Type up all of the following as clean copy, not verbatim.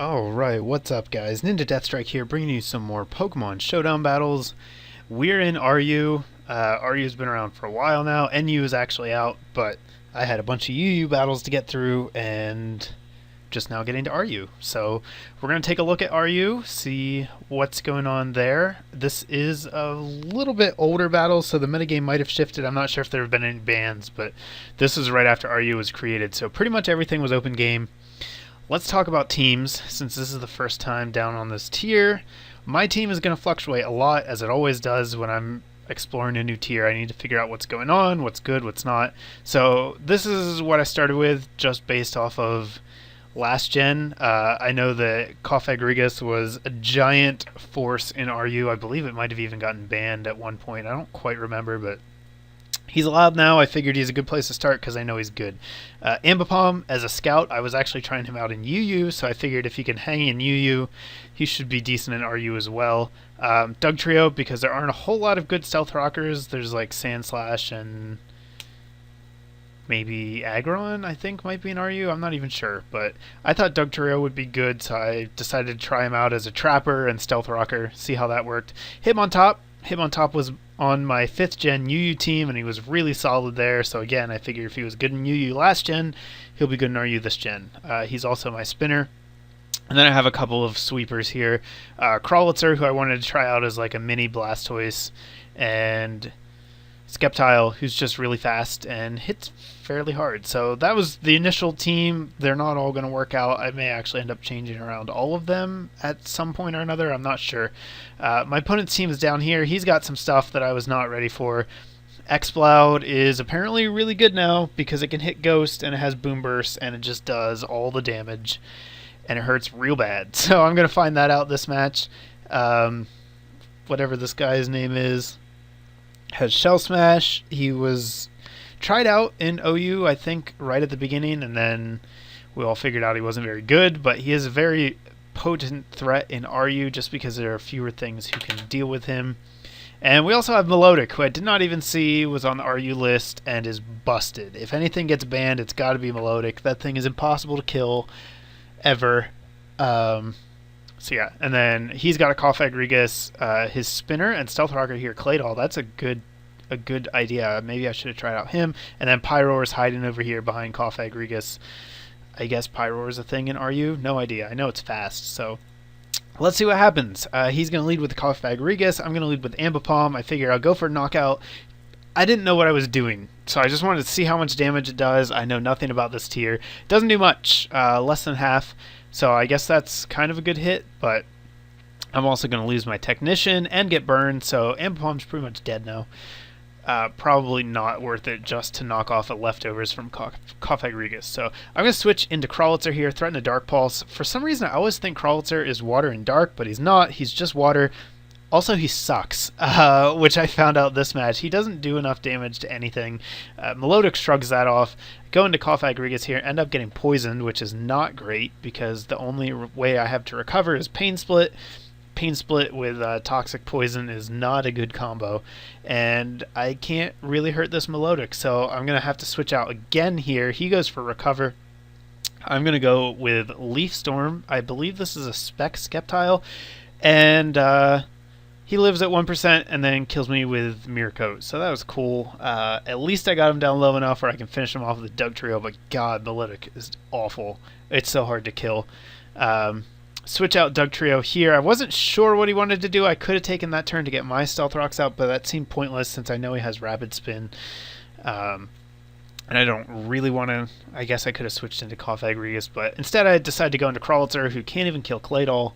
Alright, what's up guys? NinjaDeathStrike here, bringing you some more Pokemon Showdown battles. We're in RU. RU's been around for a while now. NU is actually out, but I had a bunch of UU battles to get through, and just now getting to RU. So we're going to take a look at RU, see what's going on there. This is a little bit older battle, so the metagame might have shifted. I'm not sure if there have been any bans, but this is right after RU was created, so pretty much everything was open game. Let's talk about teams, since this is the first time down on this tier. My team is going to fluctuate a lot, as it always does when I'm exploring a new tier. I need to figure out what's going on, what's good, what's not. So this is what I started with, just based off of last gen. I know that Cofagrigus was a giant force in RU. I believe it might have even gotten banned at one point. I don't quite remember, but he's allowed now. I figured he's a good place to start because I know he's good. Ambipom, as a scout, I was actually trying him out in UU, so I figured if he can hang in UU, he should be decent in RU as well. Dugtrio, because there aren't a whole lot of good stealth rockers. There's like Sandslash and maybe Aggron, I think, might be in RU. I'm not even sure, but I thought Dugtrio would be good, so I decided to try him out as a trapper and stealth rocker, see how that worked. Hitmontop was on my 5th gen UU team, and he was really solid there. So again, I figure if he was good in UU last gen, he'll be good in RU this gen. He's also my spinner. And then I have a couple of sweepers here. Crawlitzer, who I wanted to try out as like a mini Blastoise, and Skeptile, who's just really fast and hits fairly hard. So that was the initial team. They're not all going to work out. I may actually end up changing around all of them at some point or another. I'm not sure. My opponent's team is down here. He's got some stuff that I was not ready for. Exploud is apparently really good now because it can hit Ghost and it has Boom Burst and it just does all the damage and it hurts real bad. So I'm going to find that out this match. Whatever this guy's name is has Shell Smash. He was tried out in OU, I think, right at the beginning, and then we all figured out he wasn't very good, but he is a very potent threat in RU just because there are fewer things who can deal with him. And we also have Melodic, who I did not even see was on the RU list and is busted. If anything gets banned, it's got to be Melodic. That thing is impossible to kill, ever. So yeah, and then he's got a Cofagrigus, his spinner and stealth rocker here, Claydol. That's a good idea. Maybe I should have tried out him. And then Pyroar's hiding over here behind Cofagrigus. I guess Pyroar is a thing in RU. No idea. I know it's fast, so let's see what happens. He's going to lead with the Cofagrigus. I'm going to lead with Ambipom. I figure I'll go for a knockout. I didn't know what I was doing, so I just wanted to see how much damage it does. I know nothing about this tier. It doesn't do much, less than half. So I guess that's kind of a good hit, but I'm also going to lose my Technician and get burned, so Ambipom's pretty much dead now. Probably not worth it just to knock off the leftovers from Cofagrigus. So I'm going to switch into Crawlitzer here, threaten a Dark Pulse. For some reason, I always think Crawlitzer is water and dark, but he's not. He's just water. Also, he sucks, which I found out this match. He doesn't do enough damage to anything. Melodic shrugs that off. Go into Cofagrigus here, end up getting poisoned, which is not great because the only way I have to recover is Pain Split. Pain Split with Toxic Poison is not a good combo, and I can't really hurt this Melodic, so I'm going to have to switch out again here. He goes for Recover. I'm going to go with Leaf Storm. I believe this is a Spec Skeptile, and he lives at 1% and then kills me with Mirror Coat. So that was cool. At least I got him down low enough where I can finish him off with a Dugtrio, but god, Melodic is awful. It's so hard to kill. Switch out Dugtrio here. I wasn't sure what he wanted to do. I could have taken that turn to get my Stealth Rocks out, but that seemed pointless since I know he has Rapid Spin. And I don't really want to... I guess I could have switched into Cofagrigus, but instead I decided to go into Crawlitzer, who can't even kill Claydol,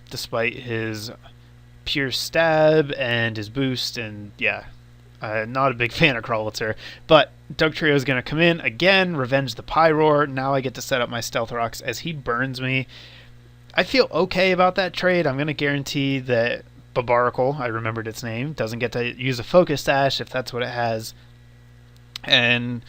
despite his pure stab and his boost, and yeah, not a big fan of Crawlitzer. But Dugtrio is going to come in again, revenge the Pyroar. Now I get to set up my Stealth Rocks as he burns me. I feel okay about that trade. I'm going to guarantee that Babaracle, I remembered its name, doesn't get to use a Focus Sash if that's what it has. And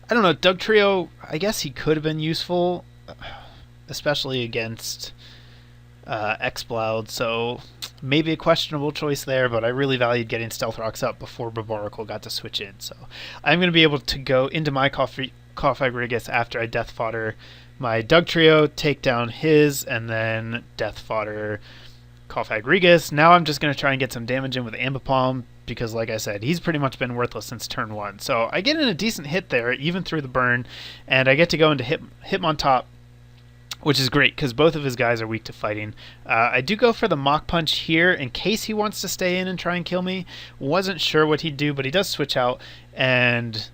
I don't know, Dugtrio, I guess he could have been useful, especially against Exploud, so maybe a questionable choice there, but I really valued getting Stealth Rocks up before Babaracle got to switch in. So I'm going to be able to go into my Kothag after I death fodder my Doug Trio, take down his, and then death fodder Kothag. Now I'm just going to try and get some damage in with Ambipom, because like I said, he's pretty much been worthless since turn 1. So I get in a decent hit there, even through the burn, and I get to go into Hitmontop, which is great because both of his guys are weak to fighting. I do go for the Mach Punch here in case he wants to stay in and try and kill me. Wasn't sure what he'd do, but he does switch out, and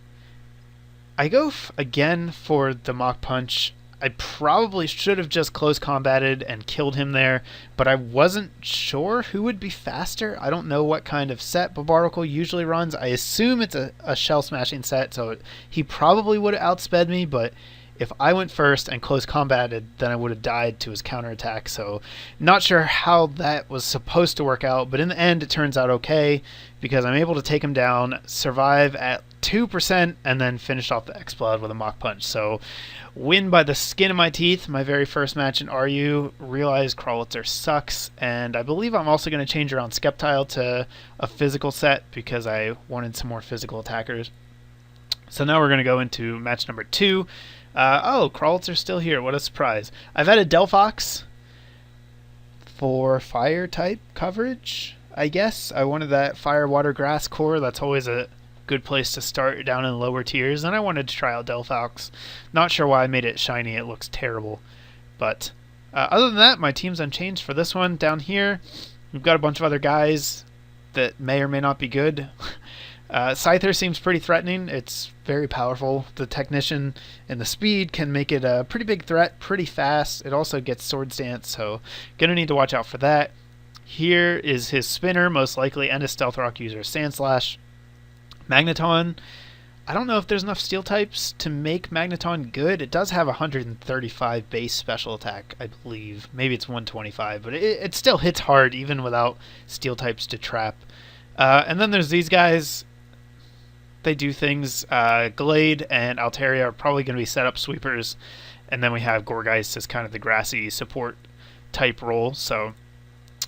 I go again for the Mach Punch. I probably should have just close combated and killed him there, but I wasn't sure who would be faster. I don't know what kind of set Barbaracle usually runs. I assume it's a shell smashing set, so he probably would have outsped me, but if I went first and close combated, then I would have died to his counterattack. So not sure how that was supposed to work out, but in the end it turns out okay because I'm able to take him down, survive at 2%, and then finish off the Explode with a Mach Punch. So win by the skin of my teeth, my very first match in RU. Realize Crawlitzer sucks, and I believe I'm also going to change around Skeptile to a physical set because I wanted some more physical attackers. So now we're going to go into match number 2. Crawlitzer's still here. What a surprise. I've added Delphox for fire type coverage, I guess. I wanted that fire, water, grass core. That's always a good place to start down in lower tiers, and I wanted to try out Delphox. Not sure why I made it shiny. It looks terrible. But other than that, my team's unchanged for this one. Down here, we've got a bunch of other guys that may or may not be good. Scyther seems pretty threatening. It's very powerful. The Technician and the speed can make it a pretty big threat pretty fast. It also gets Sword Stance, so gonna need to watch out for that. Here is his Spinner, most likely, and his Stealth Rock user, Sandslash. Magneton, I don't know if there's enough Steel types to make Magneton good. It does have 135 base special attack, I believe. Maybe it's 125, but it still hits hard even without Steel types to trap. And then there's these guys. They do things. Glade and Altaria are probably going to be setup sweepers, and then we have Gourgeist as kind of the grassy support type role. So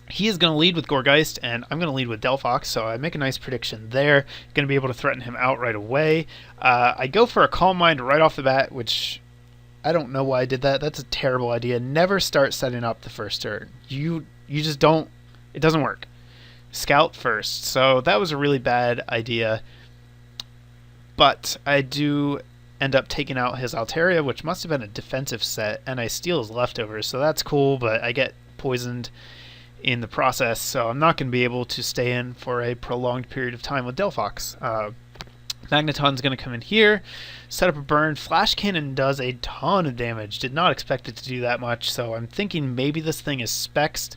he is going to lead with Gourgeist, and I'm going to lead with Delphox, so I make a nice prediction there. Going to be able to threaten him out right away. I go for a Calm Mind right off the bat, which I don't know why I did that. That's a terrible idea. Never start setting up the first turn. You just don't. It doesn't work. Scout first. So that was a really bad idea. But I do end up taking out his Altaria, which must have been a defensive set, and I steal his leftovers, so that's cool, but I get poisoned in the process, so I'm not going to be able to stay in for a prolonged period of time with Delphox. Magneton's going to come in here, set up a burn. Flash Cannon does a ton of damage. Did not expect it to do that much, so I'm thinking maybe this thing is spexed,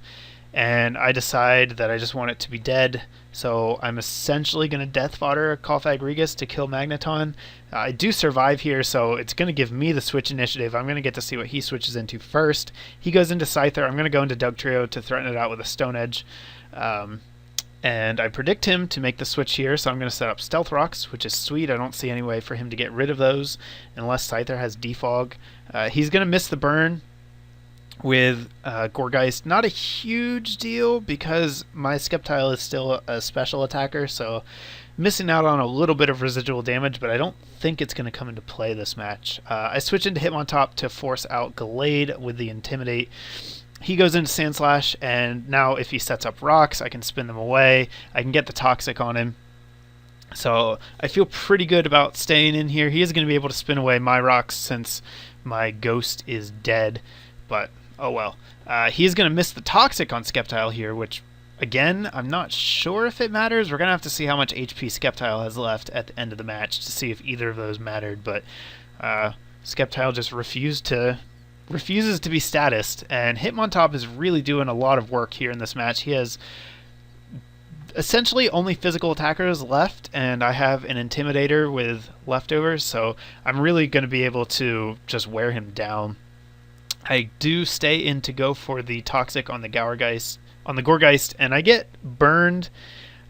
and I decide that I just want it to be dead. So I'm essentially going to death fodder Kothag to kill Magneton. I do survive here, so it's going to give me the switch initiative. I'm going to get to see what he switches into first. He goes into Scyther. I'm going to go into Doug Trio to threaten it out with a Stone Edge. And I predict him to make the switch here, so I'm going to set up Stealth Rocks, which is sweet. I don't see any way for him to get rid of those unless Scyther has Defog. He's going to miss the burn with Gourgeist. Not a huge deal because my Skeptile is still a special attacker, so missing out on a little bit of residual damage, but I don't think it's going to come into play this match. I switch into Hitmontop to force out Glade with the Intimidate. He goes into Sandslash, and now if he sets up rocks, I can spin them away. I can get the Toxic on him. So I feel pretty good about staying in here. He is going to be able to spin away my rocks since my Ghost is dead, but oh well. He's going to miss the Toxic on Skeptile here, which, again, I'm not sure if it matters. We're going to have to see how much HP Skeptile has left at the end of the match to see if either of those mattered, but Skeptile just refuses to be statused, and Hitmontop is really doing a lot of work here in this match. He has essentially only physical attackers left, and I have an Intimidator with leftovers, so I'm really going to be able to just wear him down. I do stay in to go for the Toxic on the Gourgeist, and I get burned.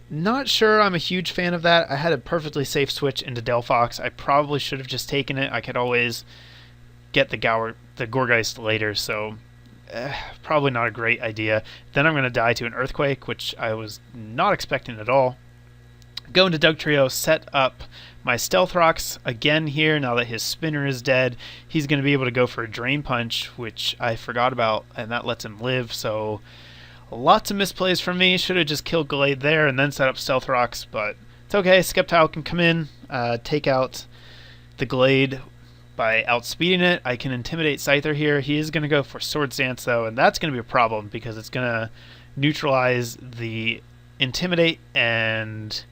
Not sure I'm a huge fan of that. I had a perfectly safe switch into Delphox. I probably should have just taken it. I could always get the Gourgeist later, so probably not a great idea. Then I'm going to die to an Earthquake, which I was not expecting at all. Go into Dugtrio, set up my Stealth Rocks again here. Now that his spinner is dead, he's going to be able to go for a Drain Punch, which I forgot about, and that lets him live. So lots of misplays from me. Should have just killed Glade there and then set up Stealth Rocks, but it's okay. Skeptile can come in, take out the Glade by outspeeding it. I can intimidate Scyther here. He is going to go for Swords Dance, though, and that's going to be a problem because it's going to neutralize the Intimidate, and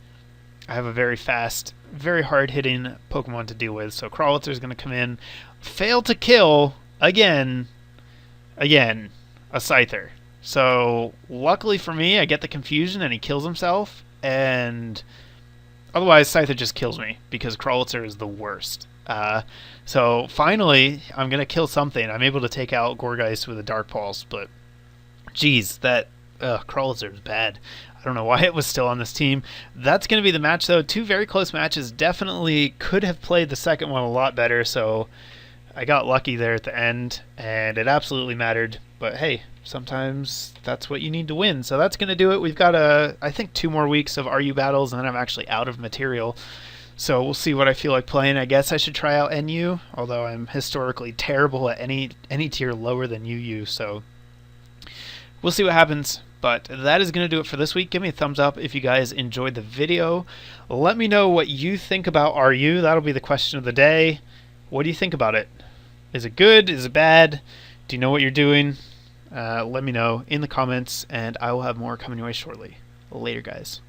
I have a very fast, very hard-hitting Pokemon to deal with. So Crawlitzer is going to come in, fail to kill again, a Scyther. So luckily for me, I get the confusion and he kills himself, and otherwise Scyther just kills me because Crawlitzer is the worst. So finally, I'm going to kill something. I'm able to take out Gourgeist with a Dark Pulse, but geez, that Crawlitzer is bad. I don't know why it was still on this team. That's going to be the match, though. Two very close matches. Definitely could have played the second one a lot better, so I got lucky there at the end, and it absolutely mattered. But hey, sometimes that's what you need to win. So that's going to do it. We've got, I think, 2 more weeks of RU battles, and then I'm actually out of material. So we'll see what I feel like playing. I guess I should try out NU, although I'm historically terrible at any tier lower than UU, so we'll see what happens. But that is going to do it for this week. Give me a thumbs up if you guys enjoyed the video. Let me know what you think about RU. That'll be the question of the day. What do you think about it? Is it good? Is it bad? Do you know what you're doing? Let me know in the comments, and I will have more coming your way shortly. Later, guys.